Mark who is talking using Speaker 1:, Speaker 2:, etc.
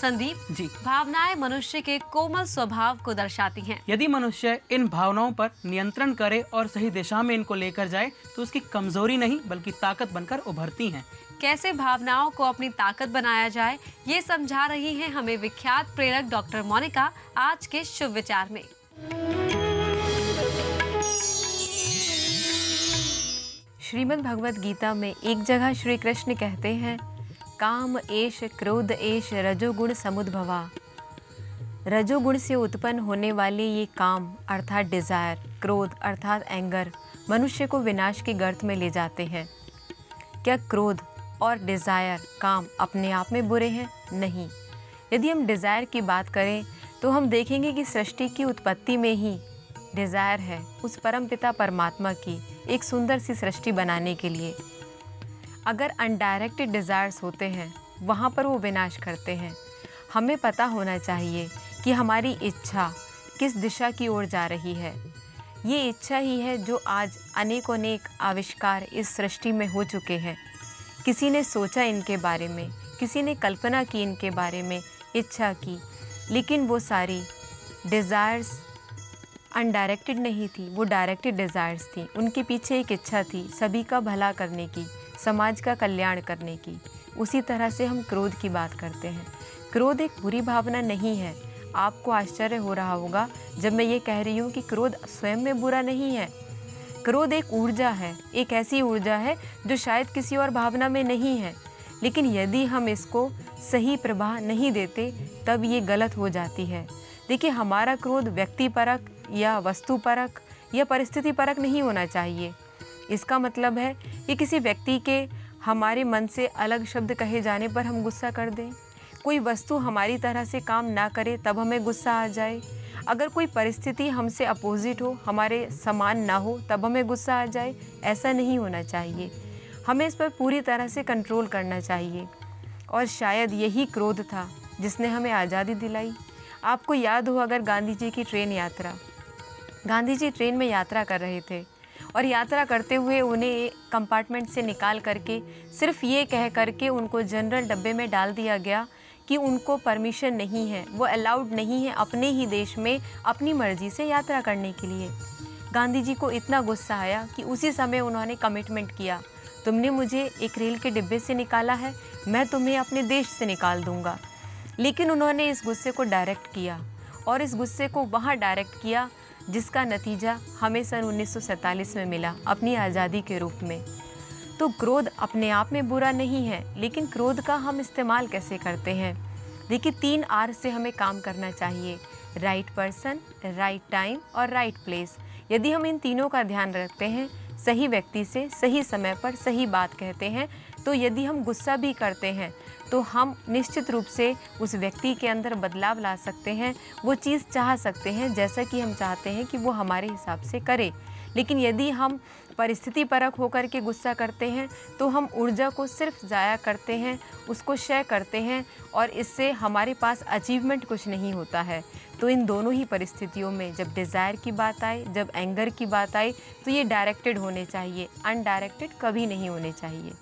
Speaker 1: संदीप
Speaker 2: जी।
Speaker 1: भावनाएं मनुष्य के कोमल स्वभाव को दर्शाती हैं।
Speaker 2: यदि मनुष्य इन भावनाओं पर नियंत्रण करे और सही दिशा में इनको लेकर जाए तो उसकी कमजोरी नहीं बल्कि ताकत बनकर उभरती हैं।
Speaker 1: कैसे भावनाओं को अपनी ताकत बनाया जाए, ये समझा रही हैं हमें विख्यात प्रेरक डॉक्टर मोनिका आज के शुभ विचार में। श्रीमद् भगवत गीता में एक जगह श्री कृष्ण कहते हैं, काम एष क्रोध एष रजोगुण समुद्भवा। रजोगुण से उत्पन्न होने वाले ये काम अर्थात डिज़ायर, क्रोध अर्थात एंगर मनुष्य को विनाश के गर्त में ले जाते हैं। क्या क्रोध और डिज़ायर, काम अपने आप में बुरे हैं? नहीं। यदि हम डिज़ायर की बात करें तो हम देखेंगे कि सृष्टि की उत्पत्ति में ही डिज़ायर है उस परमपिता परमात्मा की एक सुंदर सी सृष्टि बनाने के लिए। अगर अनडायरेक्टेड डिज़ायर्स होते हैं वहाँ पर वो विनाश करते हैं। हमें पता होना चाहिए कि हमारी इच्छा किस दिशा की ओर जा रही है। ये इच्छा ही है जो आज अनेक आविष्कार इस सृष्टि में हो चुके हैं। किसी ने सोचा इनके बारे में, किसी ने कल्पना की इनके बारे में, इच्छा की, लेकिन वो सारी डिज़ायर्स अनडायरेक्टेड नहीं थी, वो डायरेक्टेड डिज़ायर्स थी। उनके पीछे एक इच्छा थी सभी का भला करने की, समाज का कल्याण करने की। उसी तरह से हम क्रोध की बात करते हैं। क्रोध एक बुरी भावना नहीं है। आपको आश्चर्य हो रहा होगा जब मैं ये कह रही हूँ कि क्रोध स्वयं में बुरा नहीं है। क्रोध एक ऊर्जा है, एक ऐसी ऊर्जा है जो शायद किसी और भावना में नहीं है, लेकिन यदि हम इसको सही प्रवाह नहीं देते तब ये गलत हो जाती है। देखिए, हमारा क्रोध व्यक्तिपरक या वस्तुपरक या परिस्थिति परक नहीं होना चाहिए। इसका मतलब है कि किसी व्यक्ति के हमारे मन से अलग शब्द कहे जाने पर हम गुस्सा कर दें, कोई वस्तु हमारी तरह से काम ना करे तब हमें गुस्सा आ जाए, अगर कोई परिस्थिति हमसे अपोजिट हो, हमारे समान ना हो तब हमें गुस्सा आ जाए। ऐसा नहीं होना चाहिए। हमें इस पर पूरी तरह से कंट्रोल करना चाहिए। और शायद यही क्रोध था जिसने हमें आज़ादी दिलाई। आपको याद हो अगर गांधी जी की ट्रेन यात्रा, गांधी जी ट्रेन में यात्रा कर रहे थे और यात्रा करते हुए उन्हें कंपार्टमेंट से निकाल करके सिर्फ ये कह करके उनको जनरल डब्बे में डाल दिया गया कि उनको परमिशन नहीं है, वो अलाउड नहीं है अपने ही देश में अपनी मर्ज़ी से यात्रा करने के लिए। गांधी जी को इतना गुस्सा आया कि उसी समय उन्होंने कमिटमेंट किया, तुमने मुझे एक रेल के डिब्बे से निकाला है, मैं तुम्हें अपने देश से निकाल दूंगा। लेकिन उन्होंने इस गुस्से को डायरेक्ट किया और इस गुस्से को वहाँ डायरेक्ट किया जिसका नतीजा हमें सन 1947 में मिला अपनी आज़ादी के रूप में। तो क्रोध अपने आप में बुरा नहीं है, लेकिन क्रोध का हम इस्तेमाल कैसे करते हैं। देखिए, 3 R से हमें काम करना चाहिए, राइट पर्सन, राइट टाइम और राइट प्लेस। यदि हम इन तीनों का ध्यान रखते हैं, सही व्यक्ति से सही समय पर सही बात कहते हैं, तो यदि हम गुस्सा भी करते हैं तो हम निश्चित रूप से उस व्यक्ति के अंदर बदलाव ला सकते हैं, वो चीज़ चाह सकते हैं जैसा कि हम चाहते हैं कि वो हमारे हिसाब से करे। लेकिन यदि हम परिस्थिति परक होकर के गुस्सा करते हैं तो हम ऊर्जा को सिर्फ ज़ाया करते हैं, उसको क्षय करते हैं और इससे हमारे पास अचीवमेंट कुछ नहीं होता है। तो इन दोनों ही परिस्थितियों में जब डिज़ायर की बात आए, जब एंगर की बात आए, तो ये डायरेक्टेड होने चाहिए, अनडायरेक्टेड कभी नहीं होने चाहिए।